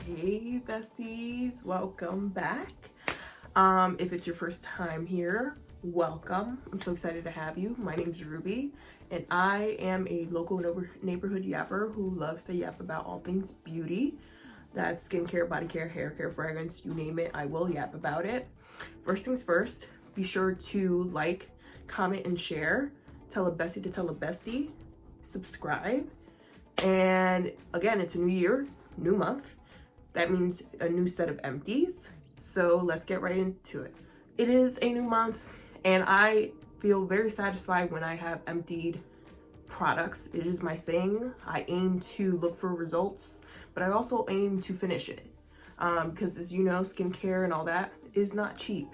Hey besties, welcome back. If it's your first time here, welcome. I'm so excited to have you. My name's Ruby and I am a local neighborhood yapper who loves to yap about all things beauty. That's skincare, body care, hair care, fragrance, you name it, I will yap about it. First things first, be sure to like, comment, and share. Tell a bestie to tell a bestie. Subscribe. And again, it's a new year, new month. That means a new set of empties. So let's get right into it. It is a new month and I feel very satisfied when I have emptied products. It is my thing. I aim to look for results, but I also aim to finish it. Because as you know, skincare and all that is not cheap.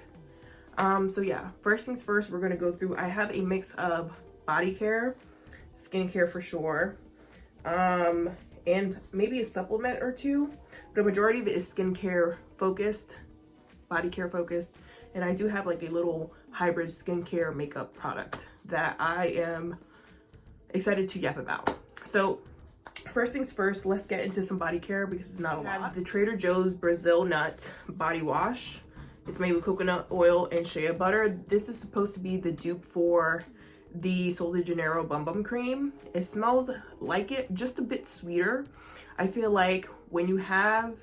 So yeah, first things first, we're gonna go through, I have a mix of body care, skincare for sure, and maybe a supplement or two, but a majority of it is skincare focused, body care focused, and I do have like a little hybrid skincare makeup product that I am excited to yap about. So first things first, let's get into some body care because it's not a lot. The Trader Joe's Brazil Nut Body Wash. It's made with coconut oil and shea butter. This is supposed to be the dupe for the Sol de Janeiro Bum Bum Cream. It smells like it, just a bit sweeter. I feel like when you have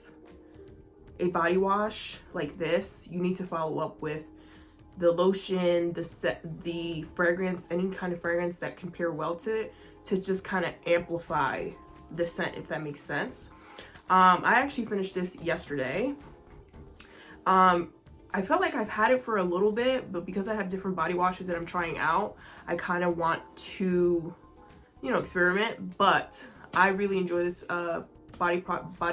a body wash like this, you need to follow up with the lotion, the fragrance, any kind of fragrance that can pair well to it to just kind of amplify the scent, if that makes sense. I actually finished this yesterday. I felt like I've had it for a little bit, but because I have different body washes that I'm trying out, I kind of want to, you know, experiment. But I really enjoy this body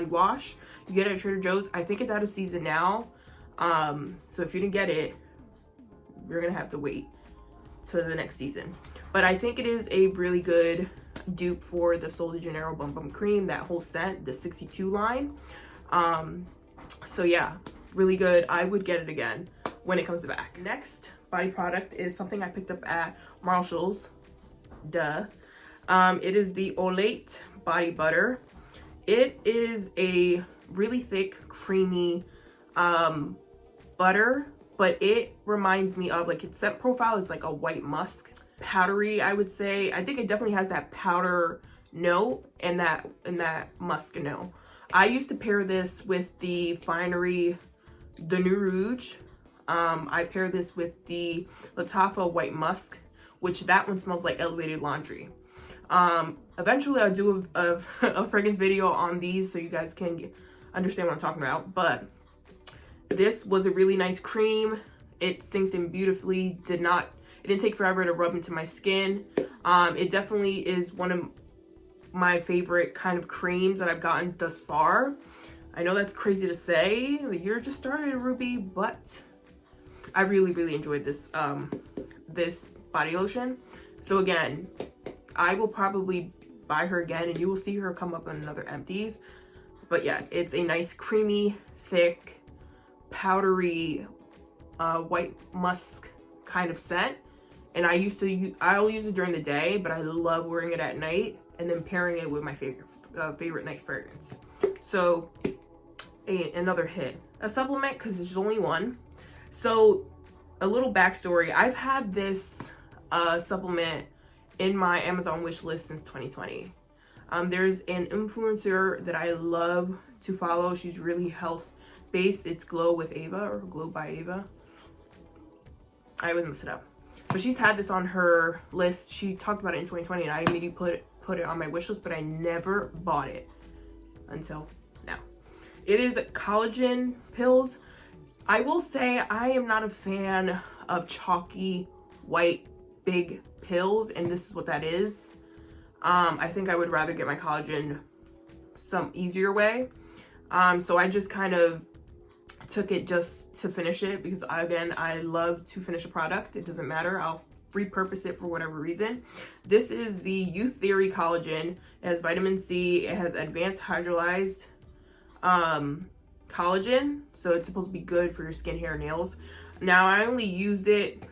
wash. You get it at Trader Joe's. I think it's out of season now. So if you didn't get it, you're gonna have to wait to the next season. But I think it is a really good dupe for the Sol de Janeiro Bum Bum Cream, that whole scent, the 62 line. So yeah, really good. I would get it again when it comes back. Next body product is something I picked up at Marshall's. Duh. It is the Olate Body Butter. It is a really thick, creamy butter, but it reminds me of, like, its scent profile is like a white musk. Powdery, I would say. I think it definitely has that powder note and that musk note. I used to pair this with the Finery the New Rouge. I pair this with the Latafa White Musk, which that one smells like elevated laundry. Eventually I'll do a fragrance video on these so you guys can understand what I'm talking about. But this was a really nice cream. It synced in beautifully. It didn't take forever to rub into my skin. It definitely is one of my favorite kind of creams that I've gotten thus far. I know that's crazy to say, the year just started, Ruby, but I really enjoyed this this body lotion. So again, I will probably buy her again and you will see her come up on another empties. But yeah, it's a nice creamy, thick, powdery white musk kind of scent. And I'll use it during the day, but I love wearing it at night and then pairing it with my favorite night fragrance. So another hit. A supplement, because there's only one. So a little backstory, I've had this supplement in my Amazon wish list since 2020. There's an influencer that I love to follow. She's really health based. It's Glow with Ava, or Glow by Ava. I always mess it up. But she's had this on her list. She talked about it in 2020 and I immediately put it on my wish list, but I never bought it until now. It is collagen pills. I will say I am not a fan of chalky white big pills, and this is what that is. I think I would rather get my collagen some easier way. So I just kind of took it just to finish it because I love to finish a product. It doesn't matter. I'll repurpose it for whatever reason. This is the Youth Theory Collagen. It has vitamin C. It has advanced hydrolyzed collagen, so it's supposed to be good for your skin, hair, nails. Now I only used it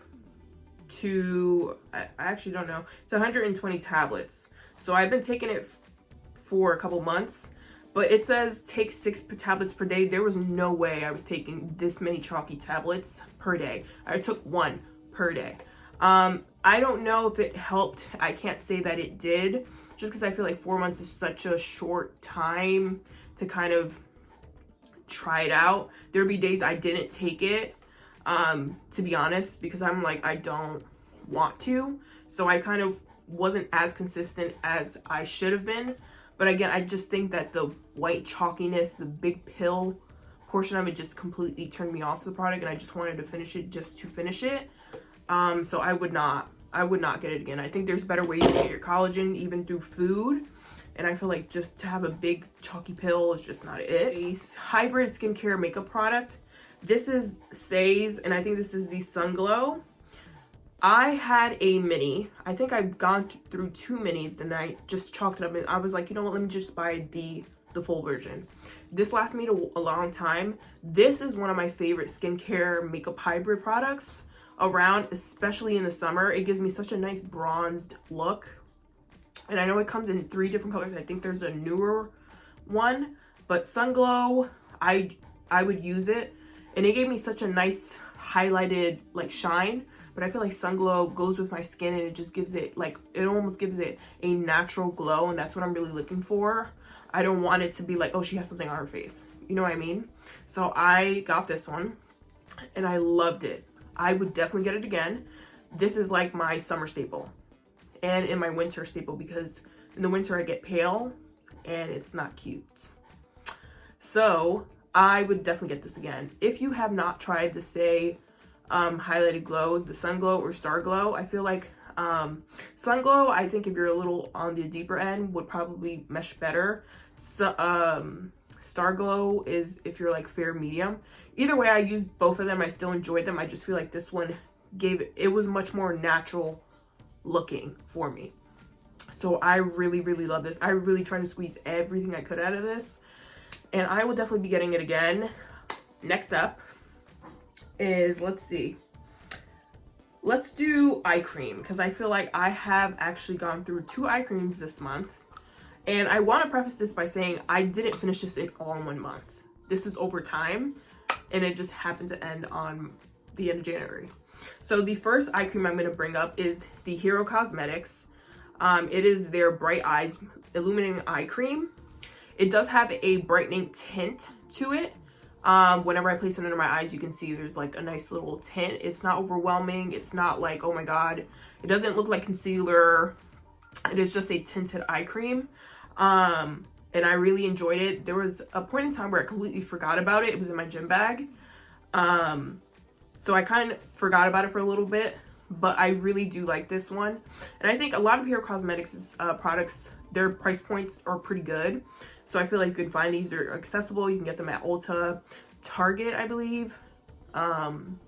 to, I actually don't know, it's 120 tablets. So I've been taking it for a couple months, But it says take 6 tablets per day. There was no way I was taking this many chalky tablets per day. I took 1 per day. I don't know if it helped. I can't say that it did, just because I feel like 4 months is such a short time to kind of try it out. There'd be days I didn't take it, to be honest, because I'm like, I don't want to. So I kind of wasn't as consistent as I should have been. But again, I just think that the white chalkiness, the big pill portion of it just completely turned me off to the product, and I just wanted to finish it just to finish it. So I would not get it again. I think there's better ways to get your collagen even through food. And I feel like just to have a big chalky pill is just not it. Hybrid skincare makeup product. This is Say's, and I think this is the Sun Glow. I had a mini. I think I've gone through 2 minis, and I just chalked it up, and I was like, you know what, let me just buy the full version. This lasted me a long time. This is one of my favorite skincare makeup hybrid products around, especially in the summer. It gives me such a nice bronzed look. And I know it comes in 3 different colors. I think there's a newer one, but Sun Glow, I would use it, and it gave me such a nice highlighted like shine. But I feel like Sun Glow goes with my skin, and it just gives it like, it almost gives it a natural glow, and that's what I'm really looking for. I don't want it to be like, oh, she has something on her face. You know what I mean? So I got this one, and I loved it. I would definitely get it again. This is like my summer staple, and in my winter staple, because in the winter I get pale and it's not cute. So I would definitely get this again. If you have not tried the Say highlighted glow, the Sun Glow or Star Glow, I feel like Sun Glow, I think if you're a little on the deeper end, would probably mesh better. So, Star Glow is if you're like fair medium. Either way, I used both of them. I still enjoyed them. I just feel like this one it was much more natural looking for me. So I really love this. I really tried to squeeze everything I could out of this, and I will definitely be getting it again. Next up is, let's do eye cream, because I feel like I have actually gone through 2 eye creams this month. And I want to preface this by saying I didn't finish this all in 1 month. This is over time, and it just happened to end on the end of January. So the first eye cream I'm going to bring up is the Hero Cosmetics. It is their Bright Eyes Illuminating Eye Cream. It does have a brightening tint to it. Whenever I place it under my eyes, you can see there's like a nice little tint. It's not overwhelming. It's not like, oh my god. It doesn't look like concealer. It is just a tinted eye cream. And I really enjoyed it. There was a point in time where I completely forgot about it. It was in my gym bag. So I kind of forgot about it for a little bit, but I really do like this one. And I think a lot of Hero Cosmetics products, their price points are pretty good. So I feel like you can find these are accessible. You can get them at Ulta, Target, I believe, on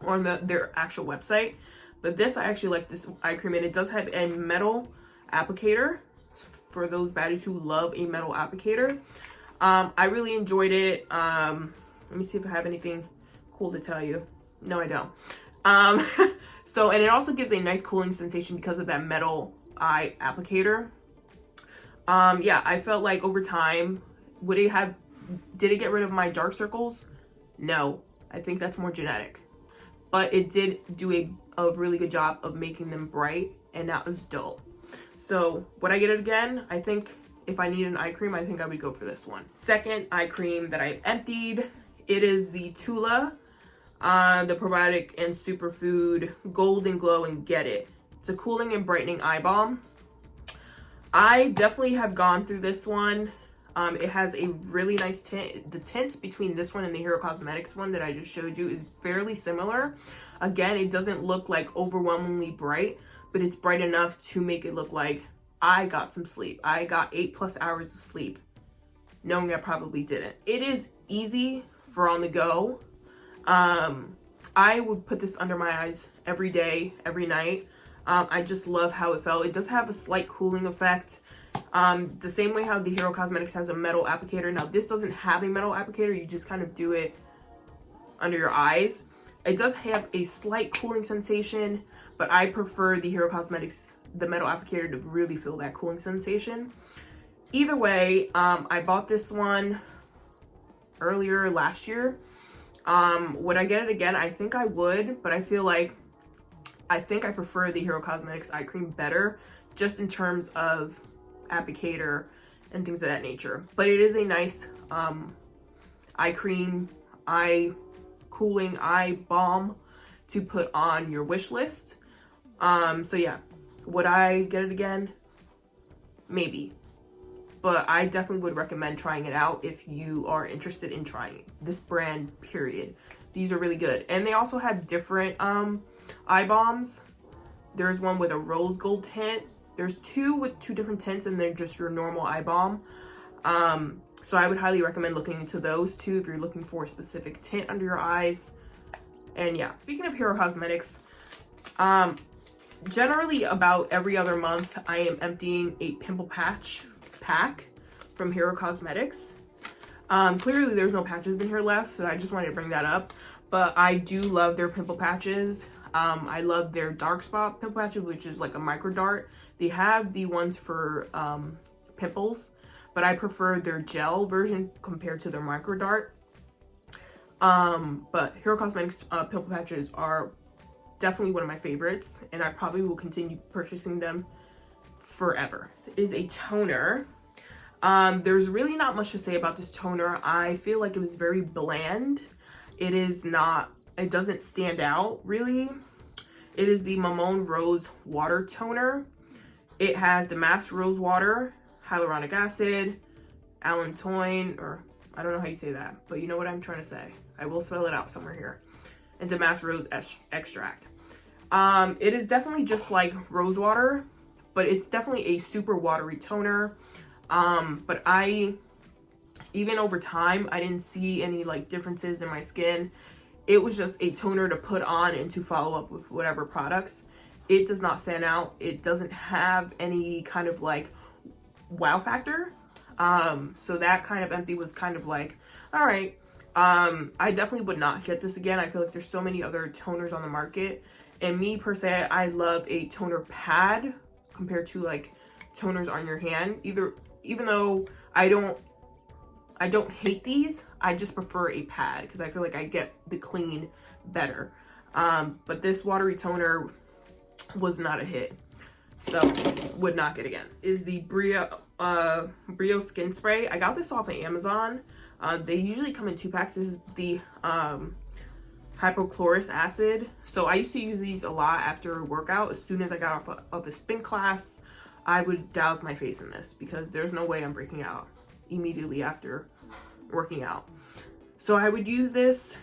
their actual website. But this, I actually like this eye cream, and it does have a metal applicator for those baddies who love a metal applicator. I really enjoyed it. Let me see if I have anything cool to tell you. No, I don't. So, and it also gives a nice cooling sensation because of that metal eye applicator. Yeah, I felt like over time, did it get rid of my dark circles? No, I think that's more genetic. But it did do a really good job of making them bright and not as dull. So would I get it again? I think if I need an eye cream, I think I would go for this one. Second eye cream that I've emptied, it is the Tula, the Probiotic and Superfood Golden Glow and Get It. It's a cooling and brightening eye balm. I definitely have gone through this one. It has a really nice tint. The tints between this one and the Hero Cosmetics one that I just showed you is fairly similar. Again, it doesn't look like overwhelmingly bright, but it's bright enough to make it look like I got some sleep. I got 8+ hours of sleep, knowing I probably didn't. It is easy for on the go. I would put this under my eyes every day, every night. I just love how it felt. It does have a slight cooling effect. The same way how the Hero Cosmetics has a metal applicator. Now this doesn't have a metal applicator. You just kind of do it under your eyes. It does have a slight cooling sensation, but I prefer the Hero Cosmetics, the metal applicator, to really feel that cooling sensation. Either way, I bought this one earlier last year. Would I get it again? I think I would, but I feel like I prefer the Hero Cosmetics eye cream better, just in terms of applicator and things of that nature. But it is a nice eye cream, eye cooling, eye balm to put on your wish list. So yeah, would I get it again? Maybe. But I definitely would recommend trying it out if you are interested in trying this brand, period. These are really good. And they also have different eye balms. There's one with a rose gold tint. There's two with two different tints, and they're just your normal eye balm. So I would highly recommend looking into those two if you're looking for a specific tint under your eyes. And yeah, speaking of Hero Cosmetics, generally about every other month, I am emptying a pimple patch pack from Hero Cosmetics. Clearly there's no patches in here left, so I just wanted to bring that up. But I do love their pimple patches. I love their dark spot pimple patches, which is like a micro dart. They have the ones for pimples, but I prefer their gel version compared to their micro dart. But Hero Cosmetics pimple patches are definitely one of my favorites, and I probably will continue purchasing them forever. This is a toner. There's really not much to say about this toner. I feel like it was very bland. It doesn't stand out really. It is the Mamone Rose Water Toner. It has damask rose water, hyaluronic acid, allantoin, or I don't know how you say that, but you know what I'm trying to say. I will spell it out somewhere here. And damask rose extract. It is definitely just like rose water, but it's definitely a super watery toner. But even over time, I didn't see any like differences in my skin. It was just a toner to put on and to follow up with whatever products. It does not stand out. It doesn't have any kind of like wow factor. So that kind of empty was kind of like, all right. I definitely would not get this again. I feel like there's so many other toners on the market. And me per se, I love a toner pad compared to like toners on your hand. Even though I don't hate these, I just prefer a pad because I feel like I get the clean better. But this watery toner was not a hit, so would not get again. Is the Brio Skin Spray. I got this off of Amazon. They usually come in 2 packs. This is the hypochlorous acid. So I used to use these a lot after a workout. As soon as I got off of a spin class, I would douse my face in this because there's no way I'm breaking out immediately after working out. So I would use this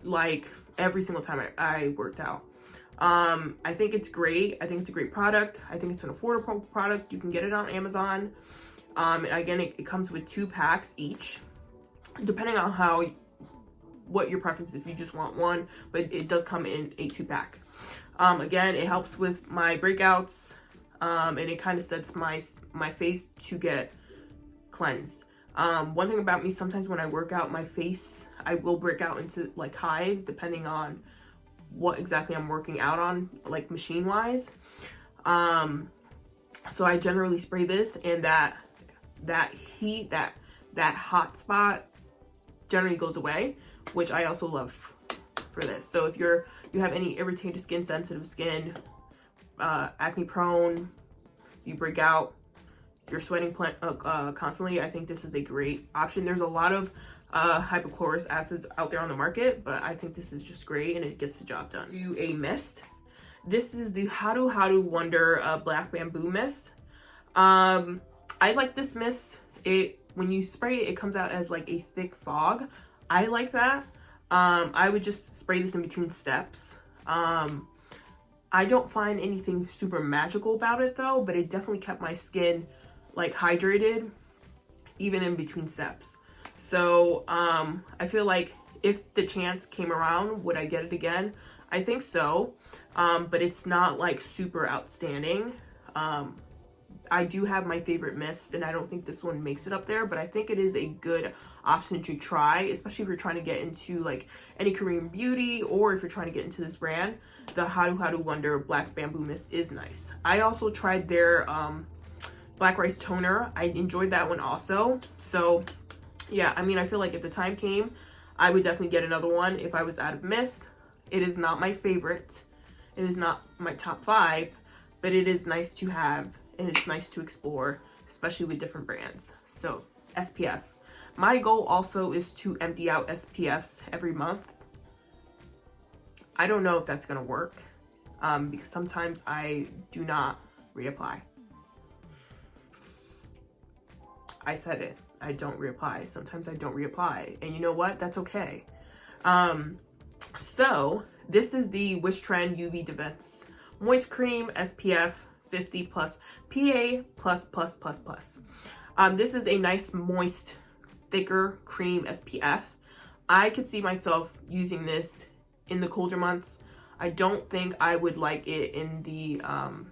like every single time I worked out. I think it's great. I think it's a great product. I think it's an affordable product. You can get it on Amazon. And again, it comes with 2 packs each, depending on what your preference is. If you just want one, but it does come in a 2-pack. Again, it helps with my breakouts, and it kind of sets my face to get cleansed. One thing about me, sometimes when I work out, my face, I will break out into like hives depending on what exactly I'm working out on, like machine wise. So I generally spray this, and that heat, that hot spot generally goes away, which I also love for this. So if you have any irritated skin, sensitive skin, acne prone, you break out, you're sweating constantly, I think this is a great option. There's a lot of hypochlorous acids out there on the market, but I think this is just great and it gets the job done. Do a mist. This is the How Wonder Black Bamboo Mist. I like this mist. When you spray it, it comes out as like a thick fog. I like that. I would just spray this in between steps. I don't find anything super magical about it though, but it definitely kept my skin like hydrated even in between steps. So I feel like if the chance came around, would I get it again? I think so, but it's not like super outstanding. I do have my favorite mists, and I don't think this one makes it up there, but I think it is a good option to try, especially if you're trying to get into like any Korean beauty, or if you're trying to get into this brand. The How Wonder Black Bamboo Mist is nice. I also tried their Black Rice Toner. I enjoyed that one also. So yeah, I mean, I feel like if the time came, I would definitely get another one if I was out of mist. It is not my favorite. It is not my top 5, but it is nice to have and it's nice to explore, especially with different brands. So SPF. My goal also is to empty out SPFs every month. I don't know if that's gonna work because sometimes I do not reapply. I said it. I don't reapply. Sometimes I don't reapply. And you know what? That's okay. So this is the Wish Trend UV Defense Moist Cream SPF 50 plus PA plus plus plus plus. This is a nice moist, thicker cream SPF. I could see myself using this in the colder months. I don't think I would like it in the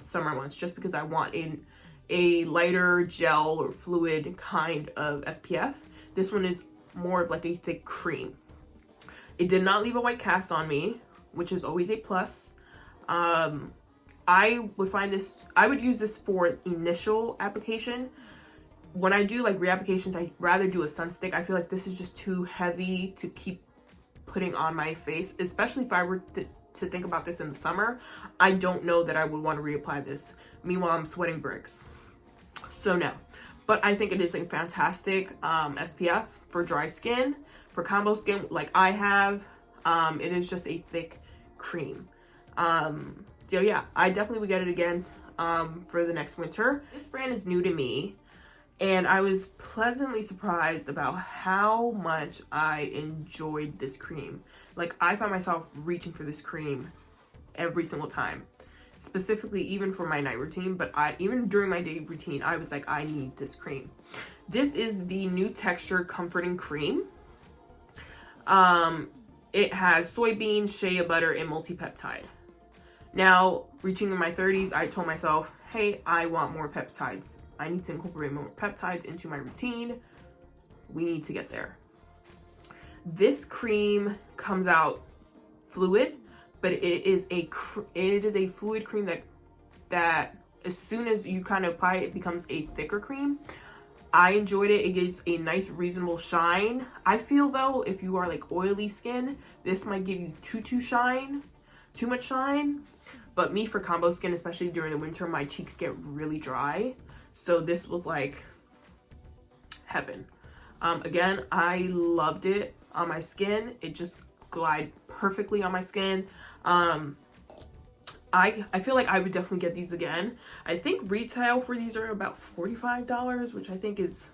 summer months, just because I want a lighter gel or fluid kind of SPF. This one is more of like a thick cream. It did not leave a white cast on me, which is always a plus. I would use this for initial application. When I do like reapplications, I'd rather do a sun stick. I feel like this is just too heavy to keep putting on my face, especially if I were to think about this in the summer. I don't know that I would want to reapply this. Meanwhile, I'm sweating bricks. So no, but I think it is a fantastic SPF for dry skin, for combo skin like I have. It is just a thick cream. So yeah, I definitely would get it again for the next winter. This brand is new to me, and I was pleasantly surprised about how much I enjoyed this cream. Like, I find myself reaching for this cream every single time, specifically even for my night routine, but even during my day routine, I was like, I need this cream. This is the New Texture Comforting Cream. It has soybean, shea butter, and multi-peptide. Now, reaching in my 30s, I told myself, hey, I want more peptides. I need to incorporate more peptides into my routine. We need to get there. This cream comes out fluid, but it is a fluid cream that as soon as you kind of apply it, it becomes a thicker cream. I enjoyed it. It gives a nice reasonable shine. I feel though, if you are like oily skin, this might give you too much shine. But me, for combo skin, especially during the winter, my cheeks get really dry. So this was like heaven. Again, I loved it on my skin. It just glide perfectly on my skin. I feel like I would definitely get these again. I think retail for these are about $45, which I think is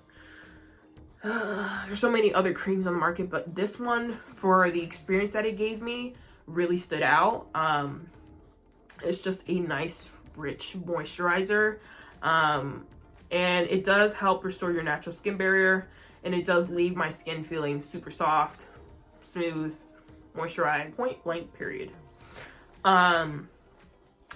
there's so many other creams on the market, but this one, for the experience that it gave me, really stood out. It's just a nice rich moisturizer, and it does help restore your natural skin barrier, and it does leave my skin feeling super soft, smooth, moisturized, point blank period.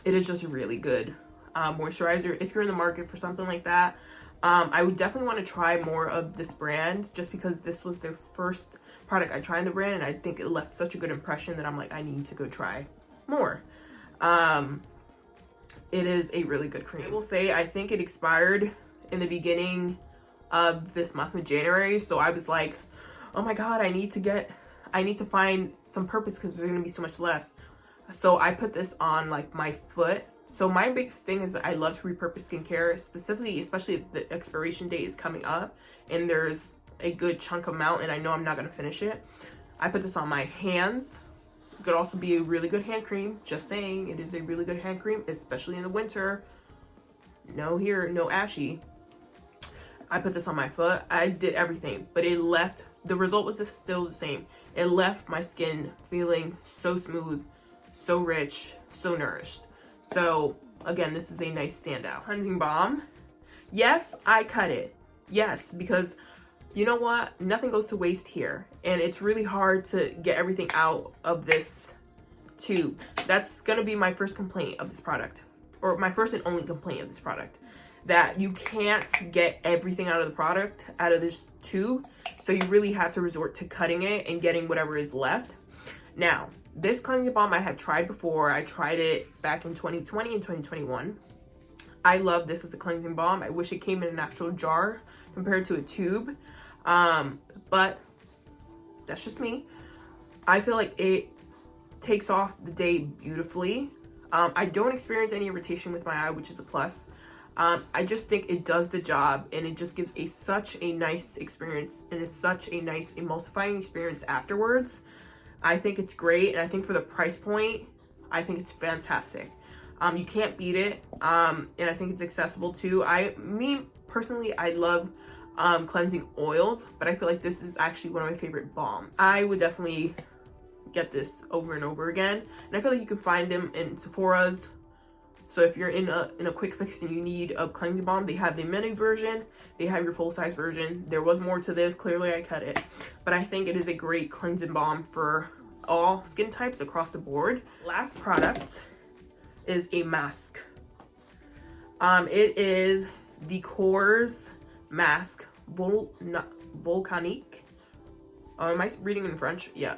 It is just a really good moisturizer. If you're in the market for something like that, I would definitely want to try more of this brand, just because this was their first product I tried in the brand, and I think it left such a good impression that I'm like, I need to go try more. It is a really good cream. I will say, I think it expired in the beginning of this month of January, so I was like, oh my god, I need to find some purpose because there's gonna be so much left. So I put this on like my foot. So my biggest thing is that I love to repurpose skincare, especially if the expiration date is coming up and there's a good chunk amount and I know I'm not gonna finish it. I put this on my hands. It could also be a really good hand cream. Just saying, it is a really good hand cream, especially in the winter. No ashy. I put this on my foot. I did everything, but the result was still the same. It left my skin feeling so smooth, so rich, so nourished. So again, this is a nice standout. Cleansing balm. Yes, I cut it. Yes, because you know what? Nothing goes to waste here. And it's really hard to get everything out of this tube. That's gonna be my first complaint of this product, or my first and only complaint of this product, that you can't get everything out of the product, out of this tube. So you really have to resort to cutting it and getting whatever is left. Now, this cleansing balm I had tried before. I tried it back in 2020 and 2021. I love this as a cleansing balm. I wish it came in an actual jar compared to a tube. But that's just me. I feel like it takes off the day beautifully. I don't experience any irritation with my eye, which is a plus. I just think it does the job, and it just gives such a nice experience, and is such a nice emulsifying experience afterwards. I think it's great, and I think for the price point, I think it's fantastic. You can't beat it, and I think it's accessible too. Me personally, I love cleansing oils, but I feel like this is actually one of my favorite balms. I would definitely get this over and over again, and I feel like you can find them in Sephora's. So if you're in a quick fix and you need a cleansing balm, they have the mini version, they have your full size version. There was more to this, clearly I cut it, but I think it is a great cleansing balm for all skin types across the board. Last product is a mask. It is the Core's mask Volcanique. Am I reading in French? Yeah.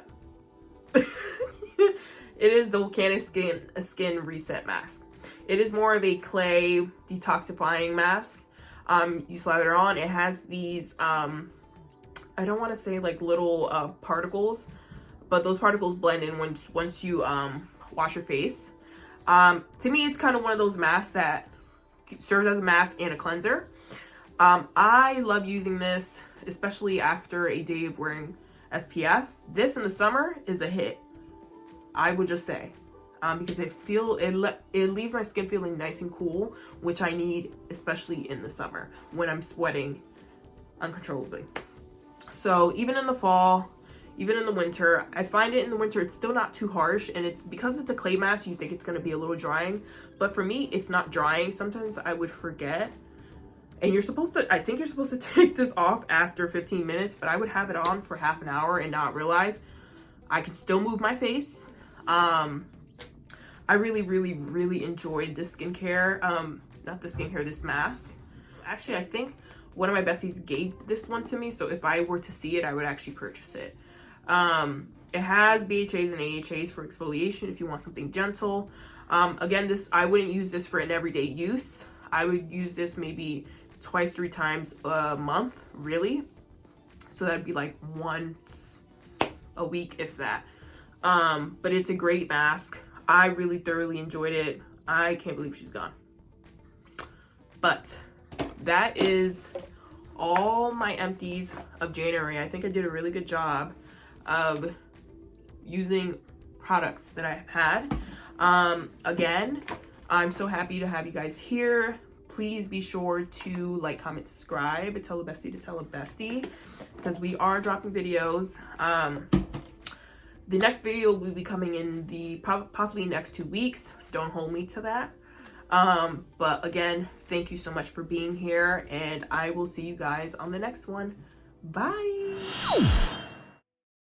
It is the Volcanic skin reset mask. It is more of a clay detoxifying mask. You slather it on. It has these, I don't want to say like little particles, but those particles blend in once you wash your face. To me, it's kind of one of those masks that serves as a mask and a cleanser. I love using this, especially after a day of wearing SPF. This in the summer is a hit, I would just say. Because it leaves my skin feeling nice and cool, which I need, especially in the summer when I'm sweating uncontrollably. So even in the fall, even in the winter, I find it in the winter, it's still not too harsh, and because it's a clay mask, you think it's going to be a little drying, but for me, it's not drying. Sometimes I would forget, and I think you're supposed to take this off after 15 minutes, but I would have it on for half an hour and not realize I can still move my face. I really, really, really enjoyed this skincare, this mask. Actually, I think one of my besties gave this one to me, so if I were to see it, I would actually purchase it. It has BHAs and AHAs for exfoliation if you want something gentle. Again, I wouldn't use this for an everyday use. I would use this maybe 2-3 times a month, really. So that'd be like once a week, if that. But it's a great mask. I really thoroughly enjoyed it. I can't believe she's gone. But that is all my empties of January. I think I did a really good job of using products that I have had. Again, I'm so happy to have you guys here. Please be sure to like, comment, subscribe, tell a bestie to tell a bestie, because we are dropping videos. The next video will be coming in possibly next 2 weeks. Don't hold me to that. But again, thank you so much for being here, and I will see you guys on the next one. Bye.